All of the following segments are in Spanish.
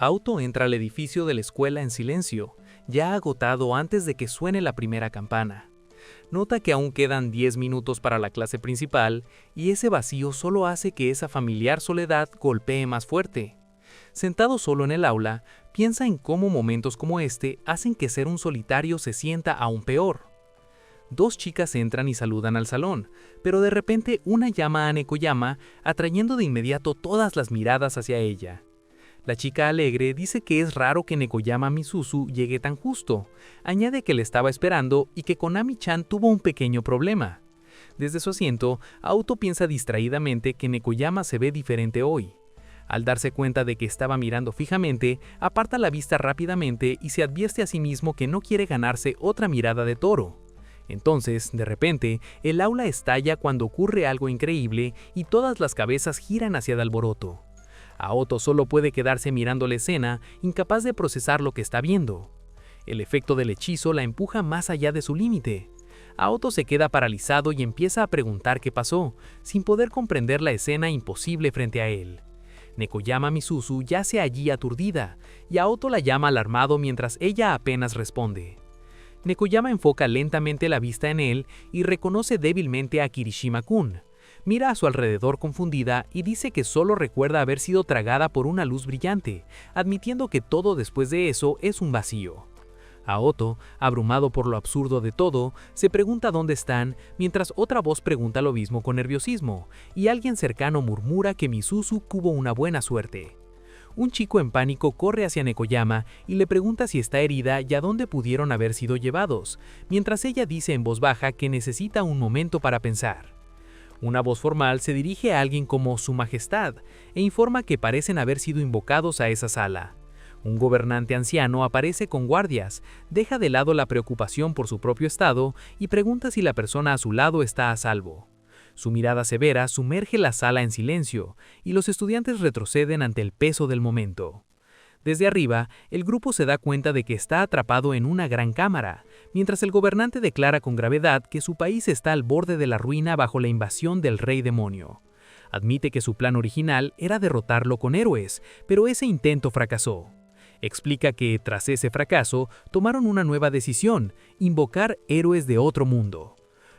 Auto entra al edificio de la escuela en silencio, ya agotado antes de que suene la primera campana. Nota que aún quedan 10 minutos para la clase principal y ese vacío solo hace que esa familiar soledad golpee más fuerte. Sentado solo en el aula, piensa en cómo momentos como este hacen que ser un solitario se sienta aún peor. Dos chicas entran y saludan al salón, pero de repente una llama a Nekoyama, atrayendo de inmediato todas las miradas hacia ella. La chica alegre dice que es raro que Nekoyama Misuzu llegue tan justo. Añade que le estaba esperando y que Konami-chan tuvo un pequeño problema. Desde su asiento, Auto piensa distraídamente que Nekoyama se ve diferente hoy. Al darse cuenta de que estaba mirando fijamente, aparta la vista rápidamente y se advierte a sí mismo que no quiere ganarse otra mirada de toro. Entonces, de repente, el aula estalla cuando ocurre algo increíble y todas las cabezas giran hacia el alboroto. Aoto solo puede quedarse mirando la escena, incapaz de procesar lo que está viendo. El efecto del hechizo la empuja más allá de su límite. Aoto se queda paralizado y empieza a preguntar qué pasó, sin poder comprender la escena imposible frente a él. Nekoyama Misuzu yace allí aturdida, y Aoto la llama alarmado mientras ella apenas responde. Nekoyama enfoca lentamente la vista en él y reconoce débilmente a Kirishima-kun. Mira a su alrededor confundida y dice que solo recuerda haber sido tragada por una luz brillante, admitiendo que todo después de eso es un vacío. Aoto, abrumado por lo absurdo de todo, se pregunta dónde están, mientras otra voz pregunta lo mismo con nerviosismo, y alguien cercano murmura que Misuzu tuvo una buena suerte. Un chico en pánico corre hacia Nekoyama y le pregunta si está herida y a dónde pudieron haber sido llevados, mientras ella dice en voz baja que necesita un momento para pensar. Una voz formal se dirige a alguien como Su Majestad e informa que parecen haber sido invocados a esa sala. Un gobernante anciano aparece con guardias, deja de lado la preocupación por su propio estado y pregunta si la persona a su lado está a salvo. Su mirada severa sumerge la sala en silencio y los estudiantes retroceden ante el peso del momento. Desde arriba, el grupo se da cuenta de que está atrapado en una gran cámara, mientras el gobernante declara con gravedad que su país está al borde de la ruina bajo la invasión del Rey Demonio. Admite que su plan original era derrotarlo con héroes, pero ese intento fracasó. Explica que, tras ese fracaso, tomaron una nueva decisión: invocar héroes de otro mundo.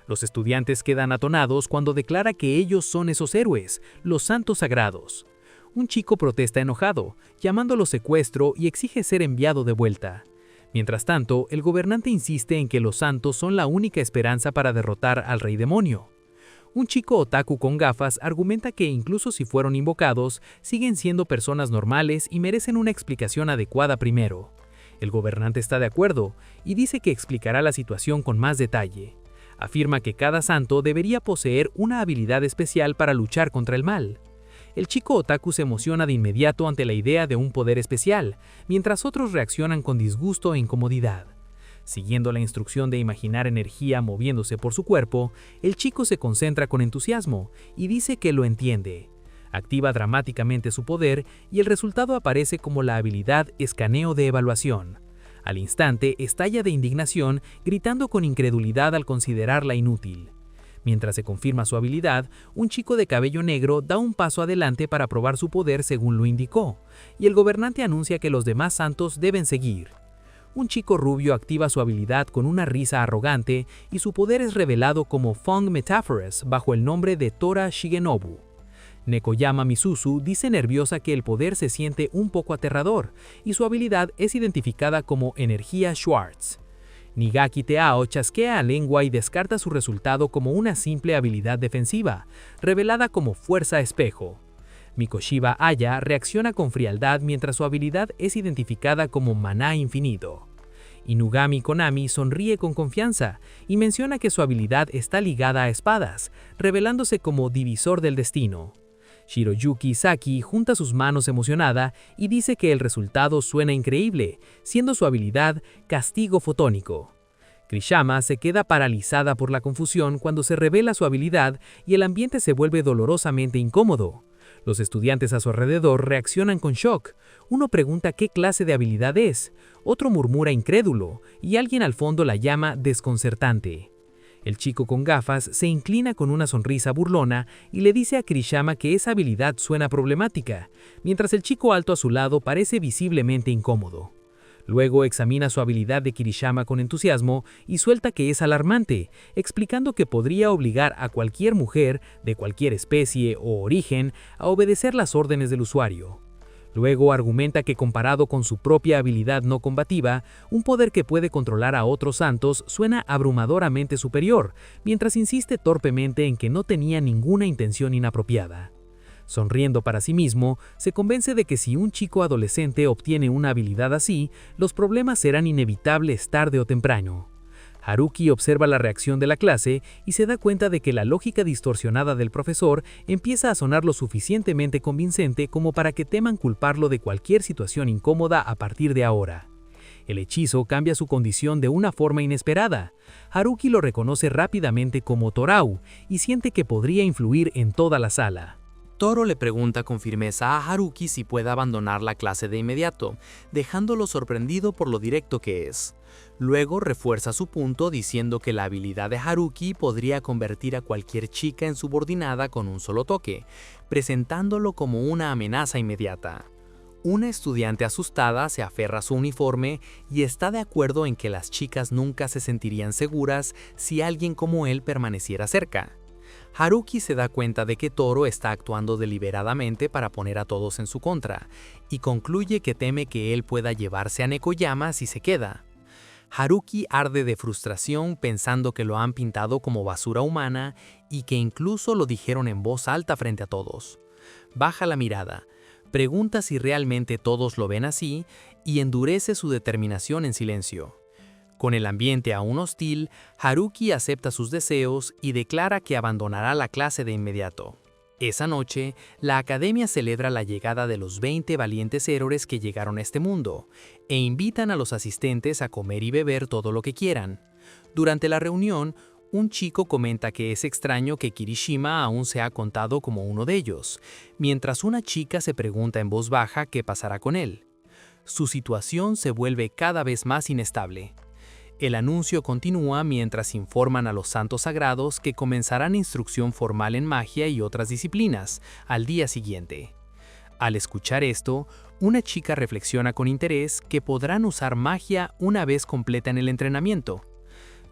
Los estudiantes quedan atonados cuando declara que ellos son esos héroes, los santos sagrados. Un chico protesta enojado, llamándolo secuestro y exige ser enviado de vuelta. Mientras tanto, el gobernante insiste en que los santos son la única esperanza para derrotar al Rey Demonio. Un chico otaku con gafas argumenta que incluso si fueron invocados, siguen siendo personas normales y merecen una explicación adecuada primero. El gobernante está de acuerdo y dice que explicará la situación con más detalle. Afirma que cada santo debería poseer una habilidad especial para luchar contra el mal. El chico otaku se emociona de inmediato ante la idea de un poder especial, mientras otros reaccionan con disgusto e incomodidad. Siguiendo la instrucción de imaginar energía moviéndose por su cuerpo, el chico se concentra con entusiasmo y dice que lo entiende. Activa dramáticamente su poder y el resultado aparece como la habilidad escaneo de evaluación. Al instante estalla de indignación, gritando con incredulidad al considerarla inútil. Mientras se confirma su habilidad, un chico de cabello negro da un paso adelante para probar su poder según lo indicó, y el gobernante anuncia que los demás santos deben seguir. Un chico rubio activa su habilidad con una risa arrogante y su poder es revelado como Fong Metaphors bajo el nombre de Tora Shigenobu. Nekoyama Misuzu dice nerviosa que el poder se siente un poco aterrador y su habilidad es identificada como Energía Schwartz. Nigaki Teao chasquea la lengua y descarta su resultado como una simple habilidad defensiva, revelada como Fuerza Espejo. Mikoshiba Aya reacciona con frialdad mientras su habilidad es identificada como Maná Infinito. Inugami Konami sonríe con confianza y menciona que su habilidad está ligada a espadas, revelándose como Divisor del Destino. Shiroyuki Saki junta sus manos emocionada y dice que el resultado suena increíble, siendo su habilidad Castigo Fotónico. Kirishima se queda paralizada por la confusión cuando se revela su habilidad y el ambiente se vuelve dolorosamente incómodo. Los estudiantes a su alrededor reaccionan con shock. Uno pregunta qué clase de habilidad es, otro murmura incrédulo y alguien al fondo la llama desconcertante. El chico con gafas se inclina con una sonrisa burlona y le dice a Kirishima que esa habilidad suena problemática, mientras el chico alto a su lado parece visiblemente incómodo. Luego examina su habilidad de Kirishima con entusiasmo y suelta que es alarmante, explicando que podría obligar a cualquier mujer, de cualquier especie o origen, a obedecer las órdenes del usuario. Luego argumenta que comparado con su propia habilidad no combativa, un poder que puede controlar a otros santos suena abrumadoramente superior, mientras insiste torpemente en que no tenía ninguna intención inapropiada. Sonriendo para sí mismo, se convence de que si un chico adolescente obtiene una habilidad así, los problemas serán inevitables tarde o temprano. Haruki observa la reacción de la clase y se da cuenta de que la lógica distorsionada del profesor empieza a sonar lo suficientemente convincente como para que teman culparlo de cualquier situación incómoda a partir de ahora. El hechizo cambia su condición de una forma inesperada. Haruki lo reconoce rápidamente como Torau y siente que podría influir en toda la sala. Toro le pregunta con firmeza a Haruki si puede abandonar la clase de inmediato, dejándolo sorprendido por lo directo que es. Luego refuerza su punto diciendo que la habilidad de Haruki podría convertir a cualquier chica en subordinada con un solo toque, presentándolo como una amenaza inmediata. Una estudiante asustada se aferra a su uniforme y está de acuerdo en que las chicas nunca se sentirían seguras si alguien como él permaneciera cerca. Haruki se da cuenta de que Toro está actuando deliberadamente para poner a todos en su contra, y concluye que teme que él pueda llevarse a Nekoyama si se queda. Haruki arde de frustración pensando que lo han pintado como basura humana y que incluso lo dijeron en voz alta frente a todos. Baja la mirada, pregunta si realmente todos lo ven así y endurece su determinación en silencio. Con el ambiente aún hostil, Haruki acepta sus deseos y declara que abandonará la clase de inmediato. Esa noche, la academia celebra la llegada de los 20 valientes héroes que llegaron a este mundo, e invitan a los asistentes a comer y beber todo lo que quieran. Durante la reunión, un chico comenta que es extraño que Kirishima aún se ha contado como uno de ellos, mientras una chica se pregunta en voz baja qué pasará con él. Su situación se vuelve cada vez más inestable. El anuncio continúa mientras informan a los santos sagrados que comenzarán instrucción formal en magia y otras disciplinas al día siguiente. Al escuchar esto, una chica reflexiona con interés que podrán usar magia una vez completa en el entrenamiento.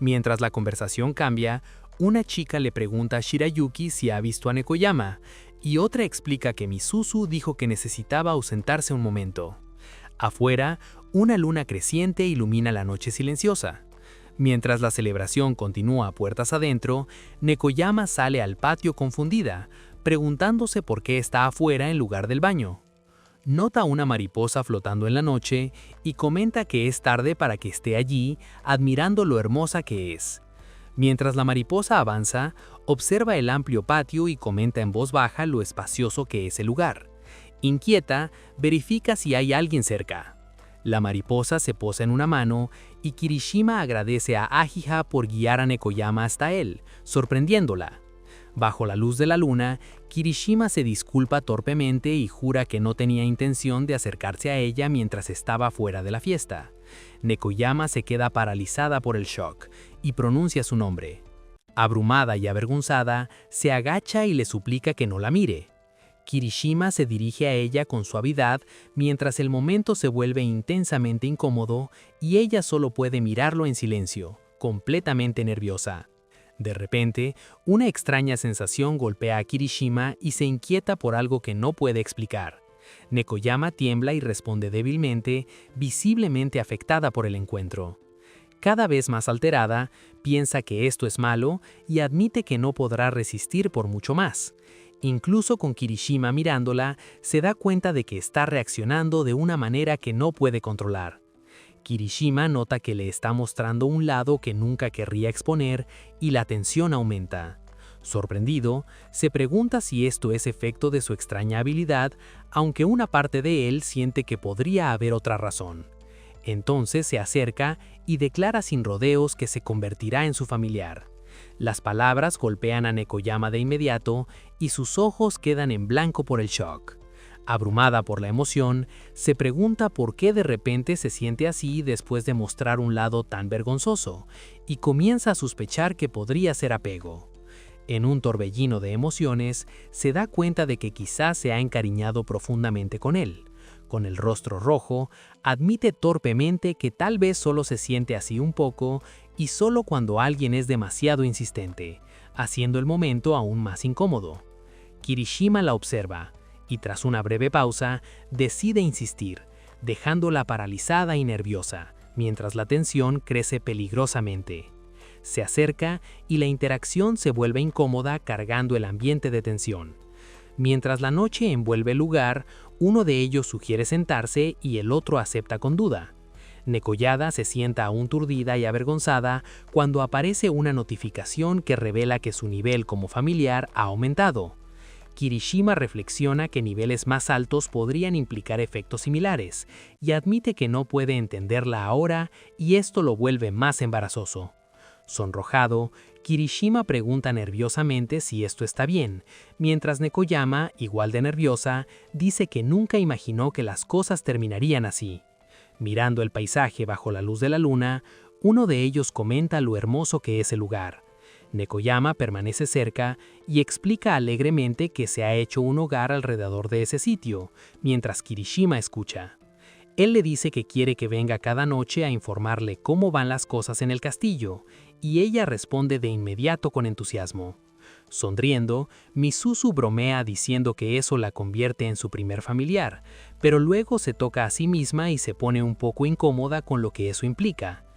Mientras la conversación cambia, una chica le pregunta a Shirayuki si ha visto a Nekoyama, y otra explica que Misuzu dijo que necesitaba ausentarse un momento. Afuera, una luna creciente ilumina la noche silenciosa. Mientras la celebración continúa a puertas adentro, Nekoyama sale al patio confundida, preguntándose por qué está afuera en lugar del baño. Nota una mariposa flotando en la noche y comenta que es tarde para que esté allí, admirando lo hermosa que es. Mientras la mariposa avanza, observa el amplio patio y comenta en voz baja lo espacioso que es el lugar. Inquieta, verifica si hay alguien cerca. La mariposa se posa en una mano y Kirishima agradece a Ajiha por guiar a Nekoyama hasta él, sorprendiéndola. Bajo la luz de la luna, Kirishima se disculpa torpemente y jura que no tenía intención de acercarse a ella mientras estaba fuera de la fiesta. Nekoyama se queda paralizada por el shock y pronuncia su nombre. Abrumada y avergonzada, se agacha y le suplica que no la mire. Kirishima se dirige a ella con suavidad mientras el momento se vuelve intensamente incómodo y ella solo puede mirarlo en silencio, completamente nerviosa. De repente, una extraña sensación golpea a Kirishima y se inquieta por algo que no puede explicar. Nekoyama tiembla y responde débilmente, visiblemente afectada por el encuentro. Cada vez más alterada, piensa que esto es malo y admite que no podrá resistir por mucho más. Incluso con Kirishima mirándola, se da cuenta de que está reaccionando de una manera que no puede controlar. Kirishima nota que le está mostrando un lado que nunca querría exponer y la tensión aumenta. Sorprendido, se pregunta si esto es efecto de su extraña habilidad, aunque una parte de él siente que podría haber otra razón. Entonces se acerca y declara sin rodeos que se convertirá en su familiar. Las palabras golpean a Nekoyama de inmediato y sus ojos quedan en blanco por el shock. Abrumada por la emoción, se pregunta por qué de repente se siente así después de mostrar un lado tan vergonzoso, y comienza a sospechar que podría ser apego. En un torbellino de emociones, se da cuenta de que quizás se ha encariñado profundamente con él. Con el rostro rojo, admite torpemente que tal vez solo se siente así un poco y solo cuando alguien es demasiado insistente, haciendo el momento aún más incómodo. Kirishima la observa y tras una breve pausa, decide insistir, dejándola paralizada y nerviosa, mientras la tensión crece peligrosamente. Se acerca y la interacción se vuelve incómoda cargando el ambiente de tensión. Mientras la noche envuelve el lugar, uno de ellos sugiere sentarse y el otro acepta con duda. Nekoyada se sienta aún turdida y avergonzada cuando aparece una notificación que revela que su nivel como familiar ha aumentado. Kirishima reflexiona que niveles más altos podrían implicar efectos similares y admite que no puede entenderla ahora y esto lo vuelve más embarazoso. Sonrojado, Kirishima pregunta nerviosamente si esto está bien, mientras Nekoyama, igual de nerviosa, dice que nunca imaginó que las cosas terminarían así. Mirando el paisaje bajo la luz de la luna, uno de ellos comenta lo hermoso que es el lugar. Nekoyama permanece cerca y explica alegremente que se ha hecho un hogar alrededor de ese sitio, mientras Kirishima escucha. Él le dice que quiere que venga cada noche a informarle cómo van las cosas en el castillo, y ella responde de inmediato con entusiasmo. Sonriendo, Misuzu bromea diciendo que eso la convierte en su primer familiar, pero luego se toca a sí misma y se pone un poco incómoda con lo que eso implica.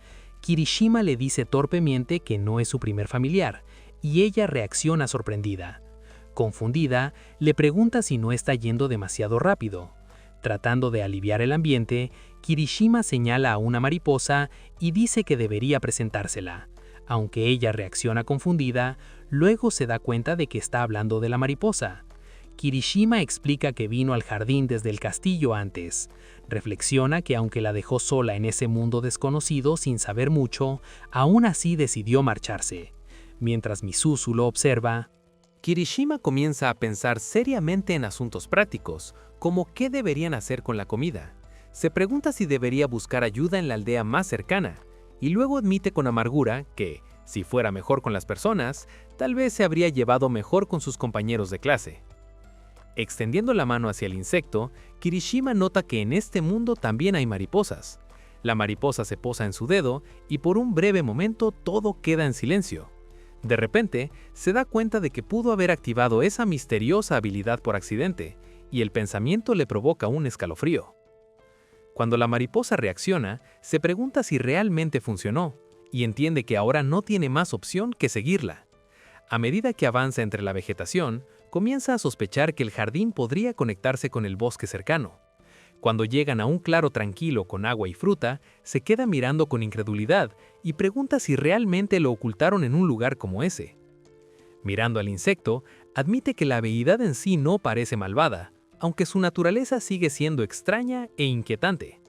Kirishima le dice torpemente que no es su primer familiar, y ella reacciona sorprendida. Confundida, le pregunta si no está yendo demasiado rápido. Tratando de aliviar el ambiente, Kirishima señala a una mariposa y dice que debería presentársela. Aunque ella reacciona confundida, luego se da cuenta de que está hablando de la mariposa. Kirishima explica que vino al jardín desde el castillo antes. Reflexiona que aunque la dejó sola en ese mundo desconocido sin saber mucho, aún así decidió marcharse. Mientras Misuzu lo observa, Kirishima comienza a pensar seriamente en asuntos prácticos, como qué deberían hacer con la comida. Se pregunta si debería buscar ayuda en la aldea más cercana, y luego admite con amargura que, si fuera mejor con las personas, tal vez se habría llevado mejor con sus compañeros de clase. Extendiendo la mano hacia el insecto, Kirishima nota que en este mundo también hay mariposas. La mariposa se posa en su dedo y por un breve momento todo queda en silencio. De repente, se da cuenta de que pudo haber activado esa misteriosa habilidad por accidente, y el pensamiento le provoca un escalofrío. Cuando la mariposa reacciona, se pregunta si realmente funcionó, y entiende que ahora no tiene más opción que seguirla. A medida que avanza entre la vegetación, comienza a sospechar que el jardín podría conectarse con el bosque cercano. Cuando llegan a un claro tranquilo con agua y fruta, se queda mirando con incredulidad y pregunta si realmente lo ocultaron en un lugar como ese. Mirando al insecto, admite que la deidad en sí no parece malvada, aunque su naturaleza sigue siendo extraña e inquietante.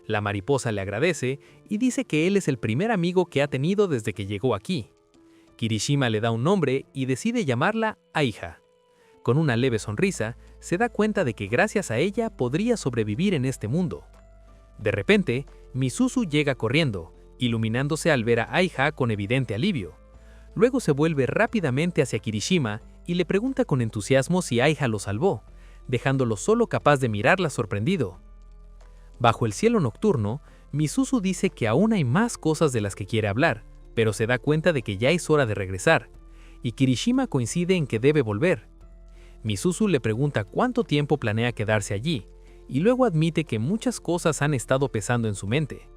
La mariposa le agradece y dice que él es el primer amigo que ha tenido desde que llegó aquí. Kirishima le da un nombre y decide llamarla Aiha. Con una leve sonrisa, se da cuenta de que gracias a ella podría sobrevivir en este mundo. De repente, Misuzu llega corriendo, iluminándose al ver a Aiha con evidente alivio. Luego se vuelve rápidamente hacia Kirishima y le pregunta con entusiasmo si Aiha lo salvó, dejándolo solo capaz de mirarla sorprendido. Bajo el cielo nocturno, Misuzu dice que aún hay más cosas de las que quiere hablar, pero se da cuenta de que ya es hora de regresar, y Kirishima coincide en que debe volver. Misuzu le pregunta cuánto tiempo planea quedarse allí, y luego admite que muchas cosas han estado pesando en su mente.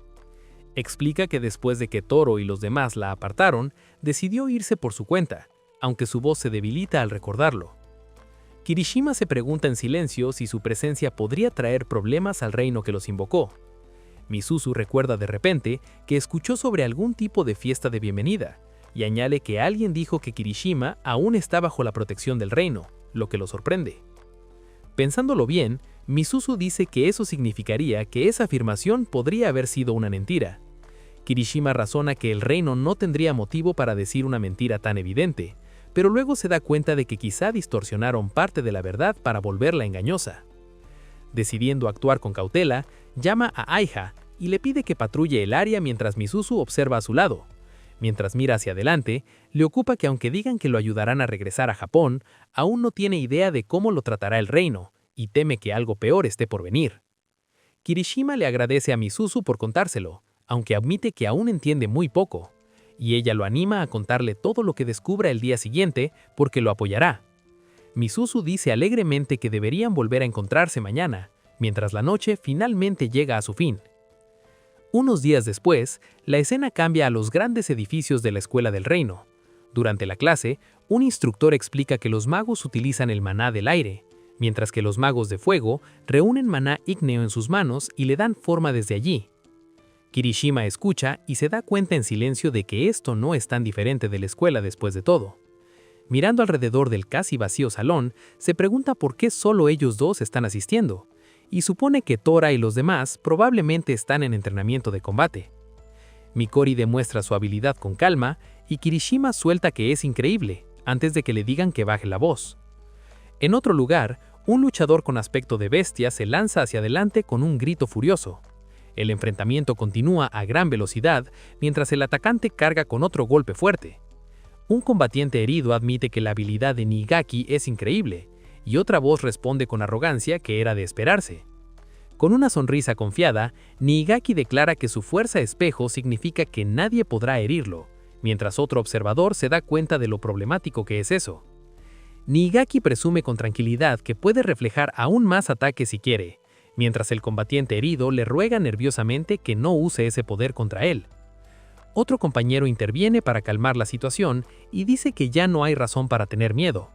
Explica que después de que Toro y los demás la apartaron, decidió irse por su cuenta, aunque su voz se debilita al recordarlo. Kirishima se pregunta en silencio si su presencia podría traer problemas al reino que los invocó. Misuzu recuerda de repente que escuchó sobre algún tipo de fiesta de bienvenida, y añade que alguien dijo que Kirishima aún está bajo la protección del reino, lo que lo sorprende. Pensándolo bien, Misuzu dice que eso significaría que esa afirmación podría haber sido una mentira. Kirishima razona que el reino no tendría motivo para decir una mentira tan evidente, pero luego se da cuenta de que quizá distorsionaron parte de la verdad para volverla engañosa. Decidiendo actuar con cautela, llama a Aiha y le pide que patrulle el área mientras Misuzu observa a su lado. Mientras mira hacia adelante, le ocupa que aunque digan que lo ayudarán a regresar a Japón, aún no tiene idea de cómo lo tratará el reino, y teme que algo peor esté por venir. Kirishima le agradece a Misuzu por contárselo, aunque admite que aún entiende muy poco, y ella lo anima a contarle todo lo que descubra el día siguiente porque lo apoyará. Misuzu dice alegremente que deberían volver a encontrarse mañana, mientras la noche finalmente llega a su fin. Unos días después, la escena cambia a los grandes edificios de la Escuela del Reino. Durante la clase, un instructor explica que los magos utilizan el maná del aire, mientras que los magos de fuego reúnen maná ígneo en sus manos y le dan forma desde allí. Kirishima escucha y se da cuenta en silencio de que esto no es tan diferente de la escuela después de todo. Mirando alrededor del casi vacío salón, se pregunta por qué solo ellos dos están asistiendo, y supone que Tora y los demás probablemente están en entrenamiento de combate. Mikori demuestra su habilidad con calma y Kirishima suelta que es increíble, antes de que le digan que baje la voz. En otro lugar, un luchador con aspecto de bestia se lanza hacia adelante con un grito furioso. El enfrentamiento continúa a gran velocidad mientras el atacante carga con otro golpe fuerte. Un combatiente herido admite que la habilidad de Nigaki es increíble, y otra voz responde con arrogancia que era de esperarse. Con una sonrisa confiada, Nigaki declara que su fuerza espejo significa que nadie podrá herirlo, mientras otro observador se da cuenta de lo problemático que es eso. Nigaki presume con tranquilidad que puede reflejar aún más ataques si quiere, mientras el combatiente herido le ruega nerviosamente que no use ese poder contra él. Otro compañero interviene para calmar la situación y dice que ya no hay razón para tener miedo.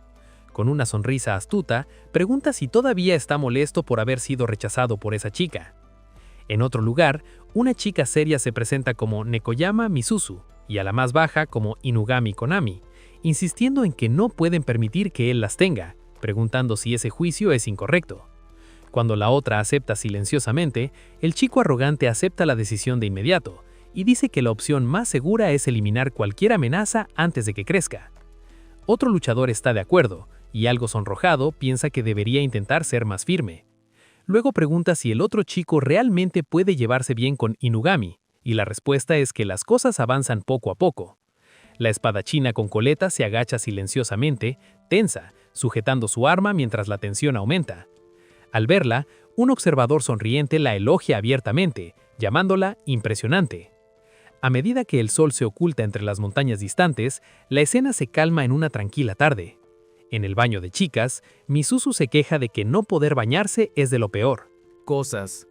Con una sonrisa astuta, pregunta si todavía está molesto por haber sido rechazado por esa chica. En otro lugar, una chica seria se presenta como Nekoyama Misuzu y a la más baja como Inugami Konami, insistiendo en que no pueden permitir que él las tenga, preguntando si ese juicio es incorrecto. Cuando la otra acepta silenciosamente, el chico arrogante acepta la decisión de inmediato y dice que la opción más segura es eliminar cualquier amenaza antes de que crezca. Otro luchador está de acuerdo, y algo sonrojado piensa que debería intentar ser más firme. Luego pregunta si el otro chico realmente puede llevarse bien con Inugami, y la respuesta es que las cosas avanzan poco a poco. La espadachina con coleta se agacha silenciosamente, tensa, sujetando su arma mientras la tensión aumenta. Al verla, un observador sonriente la elogia abiertamente, llamándola impresionante. A medida que el sol se oculta entre las montañas distantes, la escena se calma en una tranquila tarde. En el baño de chicas, Misuzu se queja de que no poder bañarse es de lo peor. Cosas.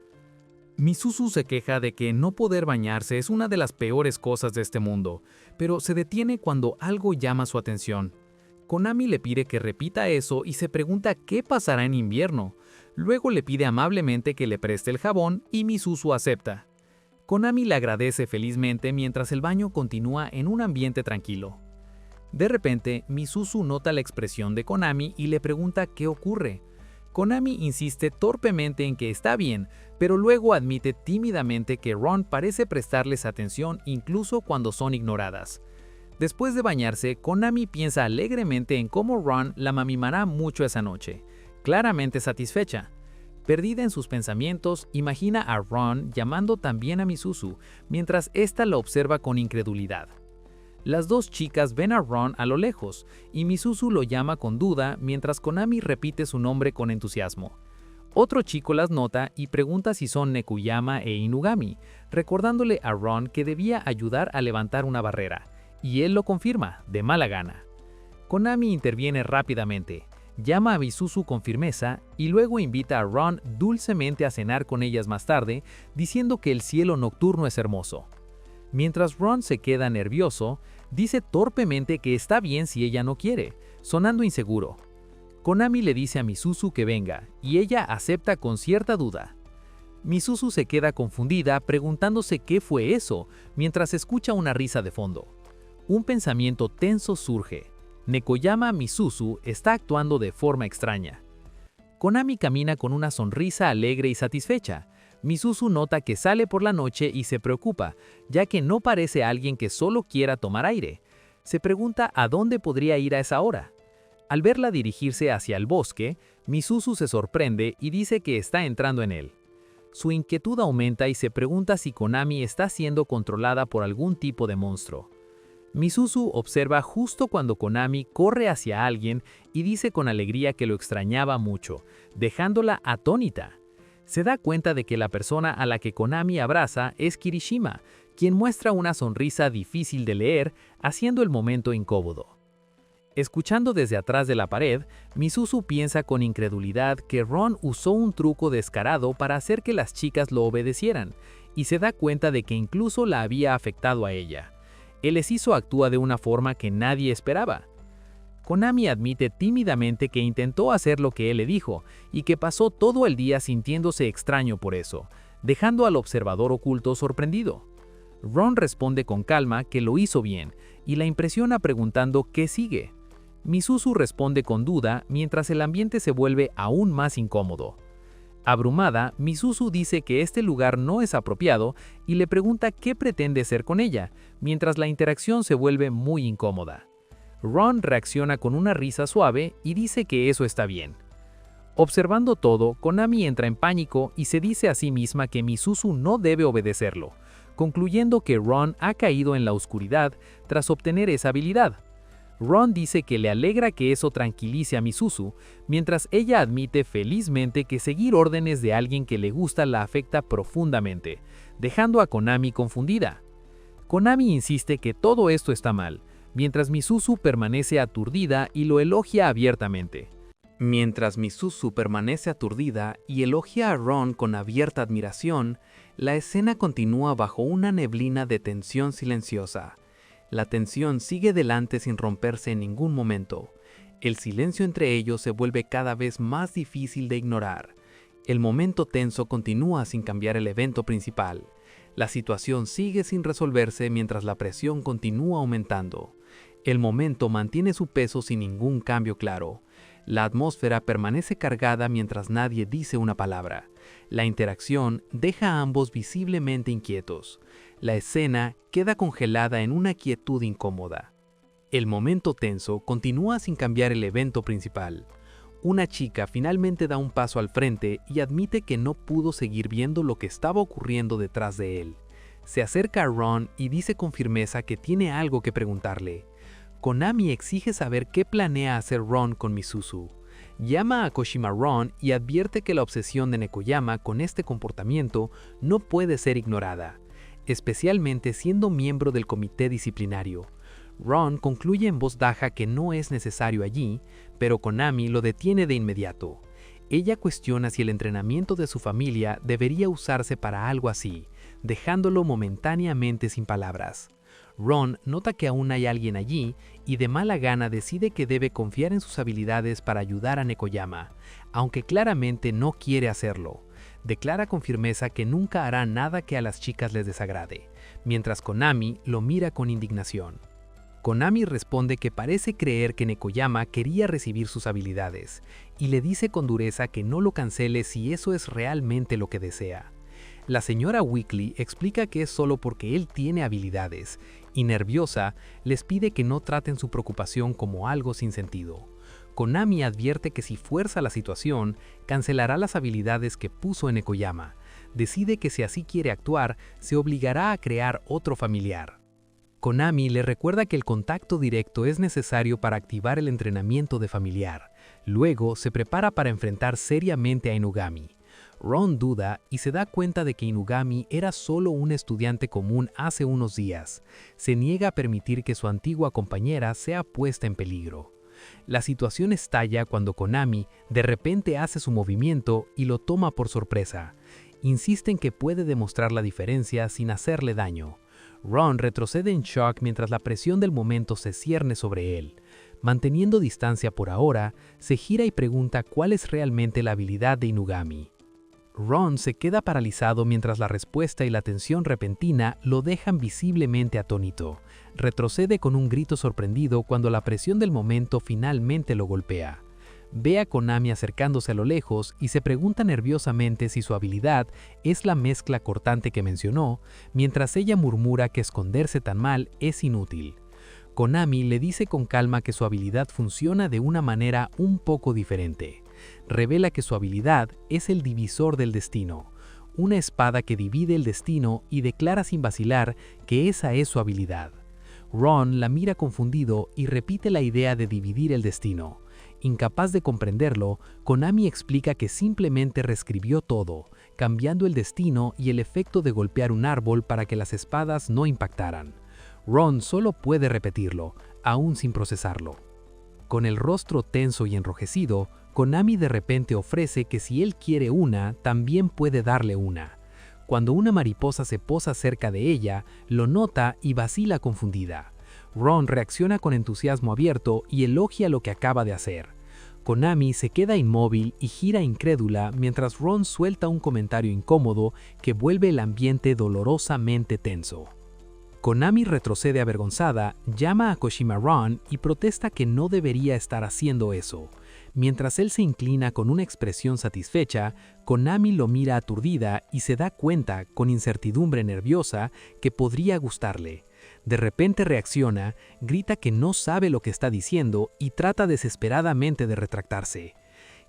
Misuzu se queja de que no poder bañarse es una de las peores cosas de este mundo, pero se detiene cuando algo llama su atención. Konami le pide que repita eso y se pregunta qué pasará en invierno. Luego le pide amablemente que le preste el jabón y Misuzu acepta. Konami le agradece felizmente mientras el baño continúa en un ambiente tranquilo. De repente, Misuzu nota la expresión de Konami y le pregunta qué ocurre. Konami insiste torpemente en que está bien, pero luego admite tímidamente que Ron parece prestarles atención incluso cuando son ignoradas. Después de bañarse, Konami piensa alegremente en cómo Ron la mamimará mucho esa noche, claramente satisfecha. Perdida en sus pensamientos, imagina a Ron llamando también a Misuzu, mientras ésta la observa con incredulidad. Las dos chicas ven a Ron a lo lejos, y Misuzu lo llama con duda mientras Konami repite su nombre con entusiasmo. Otro chico las nota y pregunta si son Nekuyama e Inugami, recordándole a Ron que debía ayudar a levantar una barrera, y él lo confirma, de mala gana. Konami interviene rápidamente, llama a Misuzu con firmeza y luego invita a Ron dulcemente a cenar con ellas más tarde, diciendo que el cielo nocturno es hermoso. Mientras Ron se queda nervioso, dice torpemente que está bien si ella no quiere, sonando inseguro. Konami le dice a Misuzu que venga, y ella acepta con cierta duda. Misuzu se queda confundida preguntándose qué fue eso, mientras escucha una risa de fondo. Un pensamiento tenso surge. Nekoyama Misuzu está actuando de forma extraña. Konami camina con una sonrisa alegre y satisfecha. Misuzu nota que sale por la noche y se preocupa, ya que no parece alguien que solo quiera tomar aire. Se pregunta a dónde podría ir a esa hora. Al verla dirigirse hacia el bosque, Misuzu se sorprende y dice que está entrando en él. Su inquietud aumenta y se pregunta si Konami está siendo controlada por algún tipo de monstruo. Misuzu observa justo cuando Konami corre hacia alguien y dice con alegría que lo extrañaba mucho, dejándola atónita. Se da cuenta de que la persona a la que Konami abraza es Kirishima, quien muestra una sonrisa difícil de leer, haciendo el momento incómodo. Escuchando desde atrás de la pared, Misuzu piensa con incredulidad que Ron usó un truco descarado para hacer que las chicas lo obedecieran, y se da cuenta de que incluso la había afectado a ella. El hechizo actúa de una forma que nadie esperaba. Konami admite tímidamente que intentó hacer lo que él le dijo, y que pasó todo el día sintiéndose extraño por eso, dejando al observador oculto sorprendido. Ron responde con calma que lo hizo bien, y la impresiona preguntando qué sigue. Misuzu responde con duda mientras el ambiente se vuelve aún más incómodo. Abrumada, Misuzu dice que este lugar no es apropiado y le pregunta qué pretende hacer con ella, mientras la interacción se vuelve muy incómoda. Ron reacciona con una risa suave y dice que eso está bien. Observando todo, Konami entra en pánico y se dice a sí misma que Misuzu no debe obedecerlo, concluyendo que Ron ha caído en la oscuridad tras obtener esa habilidad. Ron dice que le alegra que eso tranquilice a Misuzu, mientras ella admite felizmente que seguir órdenes de alguien que le gusta la afecta profundamente, dejando a Konami confundida. Konami insiste que todo esto está mal, mientras Misuzu permanece aturdida y lo elogia abiertamente. Mientras Misuzu permanece aturdida y elogia a Ron con abierta admiración, la escena continúa bajo una neblina de tensión silenciosa. La tensión sigue delante sin romperse en ningún momento. El silencio entre ellos se vuelve cada vez más difícil de ignorar. El momento tenso continúa sin cambiar el evento principal. La situación sigue sin resolverse mientras la presión continúa aumentando. El momento mantiene su peso sin ningún cambio claro. La atmósfera permanece cargada mientras nadie dice una palabra. La interacción deja a ambos visiblemente inquietos. La escena queda congelada en una quietud incómoda. El momento tenso continúa sin cambiar el evento principal. Una chica finalmente da un paso al frente y admite que no pudo seguir viendo lo que estaba ocurriendo detrás de él. Se acerca a Ron y dice con firmeza que tiene algo que preguntarle. Konami exige saber qué planea hacer Ron con Misuzu. Llama a Koshima Ron y advierte que la obsesión de Nekoyama con este comportamiento no puede ser ignorada, especialmente siendo miembro del comité disciplinario. Ron concluye en voz baja que no es necesario allí, pero Konami lo detiene de inmediato. Ella cuestiona si el entrenamiento de su familia debería usarse para algo así, dejándolo momentáneamente sin palabras. Ron nota que aún hay alguien allí y de mala gana decide que debe confiar en sus habilidades para ayudar a Nekoyama, aunque claramente no quiere hacerlo. Declara con firmeza que nunca hará nada que a las chicas les desagrade, mientras Konami lo mira con indignación. Konami responde que parece creer que Nekoyama quería recibir sus habilidades, y le dice con dureza que no lo cancele si eso es realmente lo que desea. La señora Weekly explica que es solo porque él tiene habilidades, y nerviosa, les pide que no traten su preocupación como algo sin sentido. Konami advierte que si fuerza la situación, cancelará las habilidades que puso en Nekoyama. Decide que si así quiere actuar, se obligará a crear otro familiar. Konami le recuerda que el contacto directo es necesario para activar el entrenamiento de familiar. Luego se prepara para enfrentar seriamente a Inugami. Ron duda y se da cuenta de que Inugami era solo un estudiante común hace unos días. Se niega a permitir que su antigua compañera sea puesta en peligro. La situación estalla cuando Konami de repente hace su movimiento y lo toma por sorpresa. Insiste en que puede demostrar la diferencia sin hacerle daño. Ron retrocede en shock mientras la presión del momento se cierne sobre él. Manteniendo distancia por ahora, se gira y pregunta cuál es realmente la habilidad de Inugami. Ron se queda paralizado mientras la respuesta y la tensión repentina lo dejan visiblemente atónito. Retrocede con un grito sorprendido cuando la presión del momento finalmente lo golpea. Ve a Konami acercándose a lo lejos y se pregunta nerviosamente si su habilidad es la mezcla cortante que mencionó, mientras ella murmura que esconderse tan mal es inútil. Konami le dice con calma que su habilidad funciona de una manera un poco diferente. Revela que su habilidad es el divisor del destino, una espada que divide el destino y declara sin vacilar que esa es su habilidad. Ron la mira confundido y repite la idea de dividir el destino. Incapaz de comprenderlo, Konami explica que simplemente reescribió todo, cambiando el destino y el efecto de golpear un árbol para que las espadas no impactaran. Ron solo puede repetirlo, aún sin procesarlo. Con el rostro tenso y enrojecido, Konami de repente ofrece que si él quiere una, también puede darle una. Cuando una mariposa se posa cerca de ella, lo nota y vacila confundida. Ron reacciona con entusiasmo abierto y elogia lo que acaba de hacer. Konami se queda inmóvil y gira incrédula mientras Ron suelta un comentario incómodo que vuelve el ambiente dolorosamente tenso. Konami retrocede avergonzada, llama a Kojima Ron y protesta que no debería estar haciendo eso. Mientras él se inclina con una expresión satisfecha, Konami lo mira aturdida y se da cuenta, con incertidumbre nerviosa, que podría gustarle. De repente reacciona, grita que no sabe lo que está diciendo y trata desesperadamente de retractarse.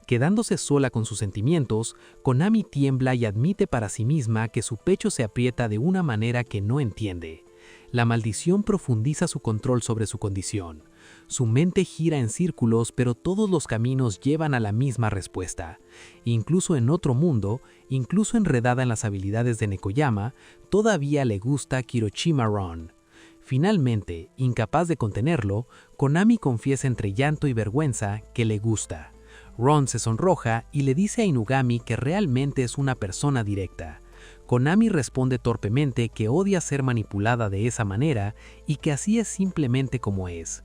Quedándose sola con sus sentimientos, Konami tiembla y admite para sí misma que su pecho se aprieta de una manera que no entiende. La maldición profundiza su control sobre su condición. Su mente gira en círculos, pero todos los caminos llevan a la misma respuesta. Incluso en otro mundo, incluso enredada en las habilidades de Nekoyama, todavía le gusta Kiroshima Ron. Finalmente, incapaz de contenerlo, Konami confiesa entre llanto y vergüenza que le gusta. Ron se sonroja y le dice a Inugami que realmente es una persona directa. Konami responde torpemente que odia ser manipulada de esa manera y que así es simplemente como es.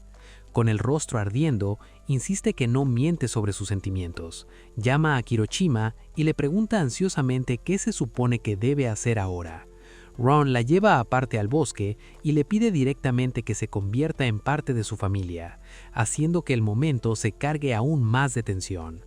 Con el rostro ardiendo, insiste que no miente sobre sus sentimientos. Llama a Kiroshima y le pregunta ansiosamente qué se supone que debe hacer ahora. Ron la lleva aparte al bosque y le pide directamente que se convierta en parte de su familia, haciendo que el momento se cargue aún más de tensión.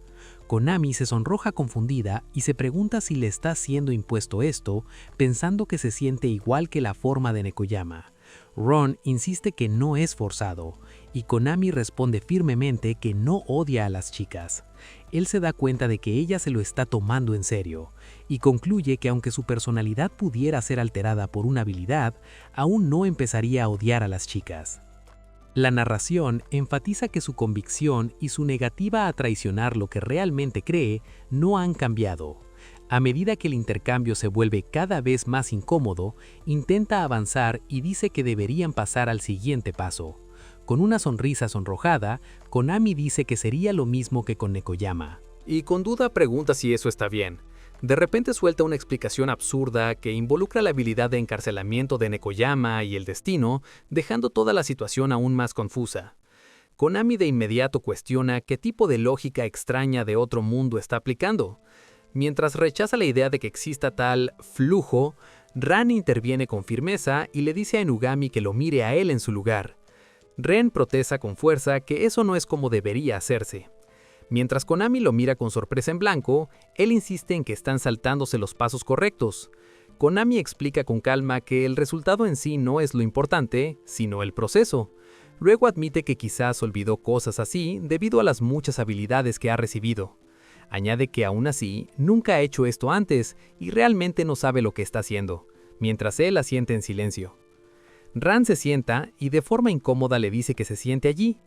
Konami se sonroja confundida y se pregunta si le está siendo impuesto esto, pensando que se siente igual que la forma de Nekoyama. Ron insiste que no es forzado, y Konami responde firmemente que no odia a las chicas. Él se da cuenta de que ella se lo está tomando en serio, y concluye que aunque su personalidad pudiera ser alterada por una habilidad, aún no empezaría a odiar a las chicas. La narración enfatiza que su convicción y su negativa a traicionar lo que realmente cree no han cambiado. A medida que el intercambio se vuelve cada vez más incómodo, intenta avanzar y dice que deberían pasar al siguiente paso. Con una sonrisa sonrojada, Konami dice que sería lo mismo que con Nekoyama. Y con duda pregunta si eso está bien. De repente suelta una explicación absurda que involucra la habilidad de encarcelamiento de Nekoyama y el destino, dejando toda la situación aún más confusa. Konami de inmediato cuestiona qué tipo de lógica extraña de otro mundo está aplicando. Mientras rechaza la idea de que exista tal flujo, Ran interviene con firmeza y le dice a Inugami que lo mire a él en su lugar. Ren protesta con fuerza que eso no es como debería hacerse. Mientras Konami lo mira con sorpresa en blanco, él insiste en que están saltándose los pasos correctos. Konami explica con calma que el resultado en sí no es lo importante, sino el proceso. Luego admite que quizás olvidó cosas así debido a las muchas habilidades que ha recibido. Añade que aún así, nunca ha hecho esto antes y realmente no sabe lo que está haciendo, mientras él asiente en silencio. Ran se sienta y de forma incómoda le dice que se siente allí.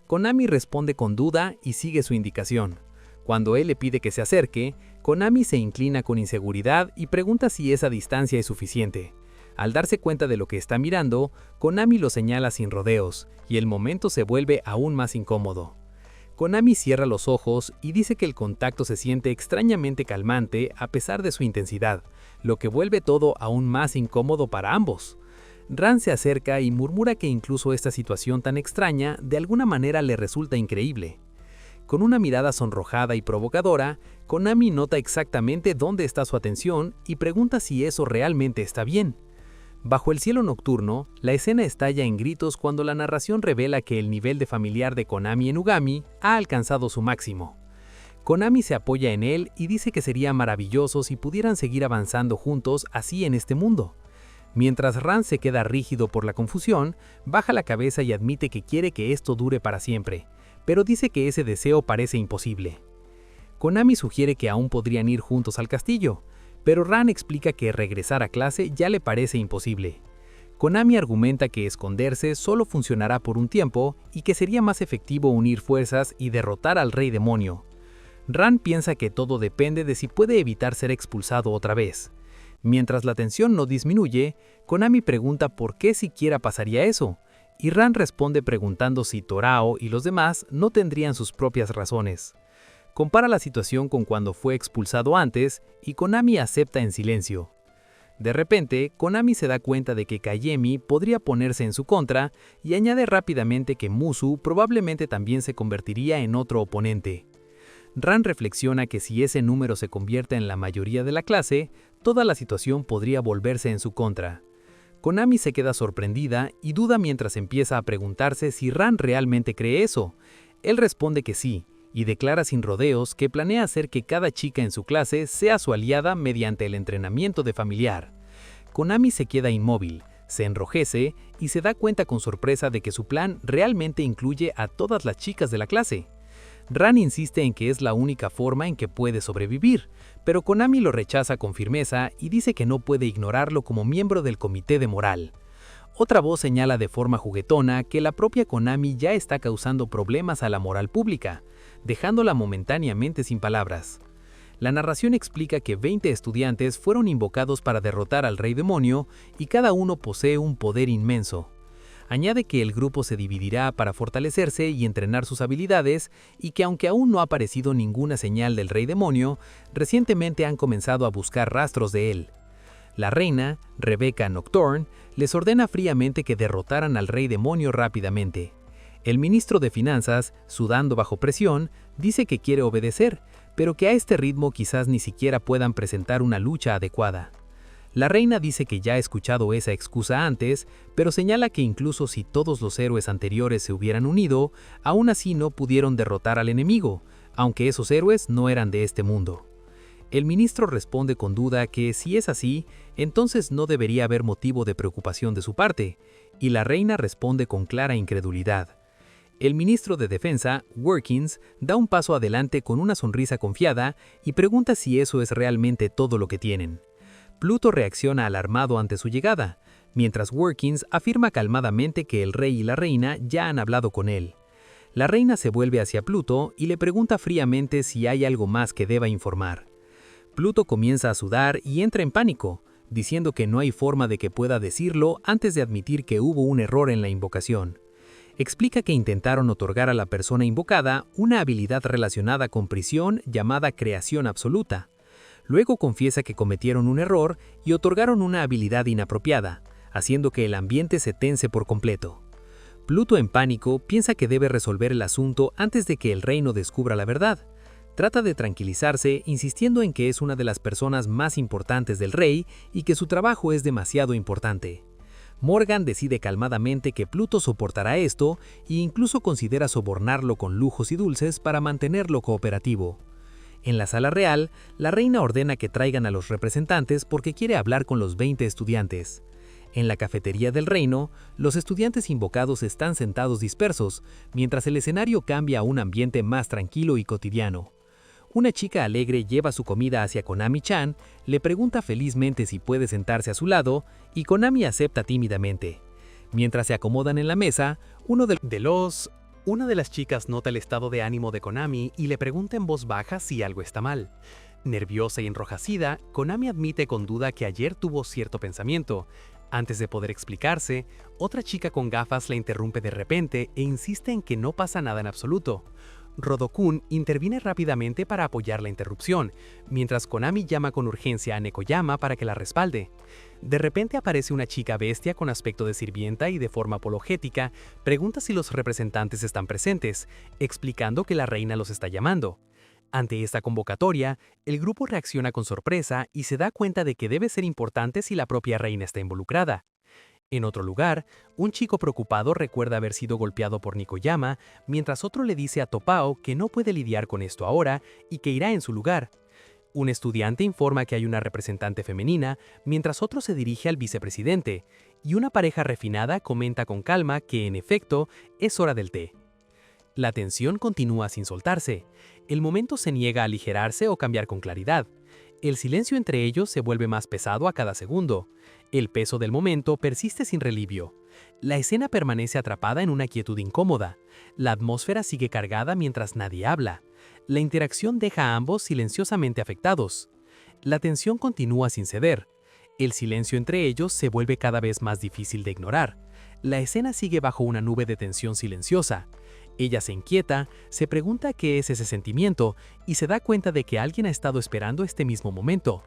Konami responde con duda y sigue su indicación. Cuando él le pide que se acerque, Konami se inclina con inseguridad y pregunta si esa distancia es suficiente. Al darse cuenta de lo que está mirando, Konami lo señala sin rodeos, y el momento se vuelve aún más incómodo. Konami cierra los ojos y dice que el contacto se siente extrañamente calmante a pesar de su intensidad, lo que vuelve todo aún más incómodo para ambos. Ran se acerca y murmura que incluso esta situación tan extraña de alguna manera le resulta increíble. Con una mirada sonrojada y provocadora, Konami nota exactamente dónde está su atención y pregunta si eso realmente está bien. Bajo el cielo nocturno, la escena estalla en gritos cuando la narración revela que el nivel de familiar de Konami en Ugami ha alcanzado su máximo. Konami se apoya en él y dice que sería maravilloso si pudieran seguir avanzando juntos así en este mundo. Mientras Ran se queda rígido por la confusión, baja la cabeza y admite que quiere que esto dure para siempre, pero dice que ese deseo parece imposible. Konami sugiere que aún podrían ir juntos al castillo, pero Ran explica que regresar a clase ya le parece imposible. Konami argumenta que esconderse solo funcionará por un tiempo y que sería más efectivo unir fuerzas y derrotar al Rey Demonio. Ran piensa que todo depende de si puede evitar ser expulsado otra vez. Mientras la tensión no disminuye, Konami pregunta por qué siquiera pasaría eso, y Ran responde preguntando si Torao y los demás no tendrían sus propias razones. Compara la situación con cuando fue expulsado antes y Konami acepta en silencio. De repente, Konami se da cuenta de que Kayemi podría ponerse en su contra y añade rápidamente que Musu probablemente también se convertiría en otro oponente. Ran reflexiona que si ese número se convierte en la mayoría de la clase, toda la situación podría volverse en su contra. Konami se queda sorprendida y duda mientras empieza a preguntarse si Ran realmente cree eso. Él responde que sí, y declara sin rodeos que planea hacer que cada chica en su clase sea su aliada mediante el entrenamiento de familiar. Konami se queda inmóvil, se enrojece y se da cuenta con sorpresa de que su plan realmente incluye a todas las chicas de la clase. Ran insiste en que es la única forma en que puede sobrevivir, pero Konami lo rechaza con firmeza y dice que no puede ignorarlo como miembro del comité de moral. Otra voz señala de forma juguetona que la propia Konami ya está causando problemas a la moral pública, dejándola momentáneamente sin palabras. La narración explica que 20 estudiantes fueron invocados para derrotar al Rey Demonio y cada uno posee un poder inmenso. Añade que el grupo se dividirá para fortalecerse y entrenar sus habilidades y que aunque aún no ha aparecido ninguna señal del Rey Demonio, recientemente han comenzado a buscar rastros de él. La reina, Rebecca Nocturne, les ordena fríamente que derrotaran al Rey Demonio rápidamente. El ministro de Finanzas, sudando bajo presión, dice que quiere obedecer, pero que a este ritmo quizás ni siquiera puedan presentar una lucha adecuada. La reina dice que ya ha escuchado esa excusa antes, pero señala que incluso si todos los héroes anteriores se hubieran unido, aún así no pudieron derrotar al enemigo, aunque esos héroes no eran de este mundo. El ministro responde con duda que si es así, entonces no debería haber motivo de preocupación de su parte, y la reina responde con clara incredulidad. El ministro de Defensa, Workins, da un paso adelante con una sonrisa confiada y pregunta si eso es realmente todo lo que tienen. Pluto reacciona alarmado ante su llegada, mientras Workins afirma calmadamente que el rey y la reina ya han hablado con él. La reina se vuelve hacia Pluto y le pregunta fríamente si hay algo más que deba informar. Pluto comienza a sudar y entra en pánico, diciendo que no hay forma de que pueda decirlo antes de admitir que hubo un error en la invocación. Explica que intentaron otorgar a la persona invocada una habilidad relacionada con prisión llamada creación absoluta. Luego confiesa que cometieron un error y otorgaron una habilidad inapropiada, haciendo que el ambiente se tense por completo. Pluto, en pánico, piensa que debe resolver el asunto antes de que el reino descubra la verdad. Trata de tranquilizarse, insistiendo en que es una de las personas más importantes del rey y que su trabajo es demasiado importante. Morgan decide calmadamente que Pluto soportará esto e incluso considera sobornarlo con lujos y dulces para mantenerlo cooperativo. En la sala real, la reina ordena que traigan a los representantes porque quiere hablar con los 20 estudiantes. En la cafetería del reino, los estudiantes invocados están sentados dispersos, mientras el escenario cambia a un ambiente más tranquilo y cotidiano. Una chica alegre lleva su comida hacia Konami-chan, le pregunta felizmente si puede sentarse a su lado, y Konami acepta tímidamente. Mientras se acomodan en la mesa, una de las chicas nota el estado de ánimo de Konami y le pregunta en voz baja si algo está mal. Nerviosa y enrojecida, Konami admite con duda que ayer tuvo cierto pensamiento. Antes de poder explicarse, otra chica con gafas la interrumpe de repente e insiste en que no pasa nada en absoluto. Rodokun interviene rápidamente para apoyar la interrupción, mientras Konami llama con urgencia a Nekoyama para que la respalde. De repente aparece una chica bestia con aspecto de sirvienta y de forma apologética pregunta si los representantes están presentes, explicando que la reina los está llamando. Ante esta convocatoria, el grupo reacciona con sorpresa y se da cuenta de que debe ser importante si la propia reina está involucrada. En otro lugar, un chico preocupado recuerda haber sido golpeado por Nekoyama, mientras otro le dice a Topao que no puede lidiar con esto ahora y que irá en su lugar. Un estudiante informa que hay una representante femenina, mientras otro se dirige al vicepresidente, y una pareja refinada comenta con calma que, en efecto, es hora del té. La tensión continúa sin soltarse. El momento se niega a aligerarse o cambiar con claridad. El silencio entre ellos se vuelve más pesado a cada segundo. El peso del momento persiste sin relivio. La escena permanece atrapada en una quietud incómoda. La atmósfera sigue cargada mientras nadie habla. La interacción deja a ambos silenciosamente afectados. La tensión continúa sin ceder. El silencio entre ellos se vuelve cada vez más difícil de ignorar. La escena sigue bajo una nube de tensión silenciosa. Ella se inquieta, se pregunta qué es ese sentimiento y se da cuenta de que alguien ha estado esperando este mismo momento.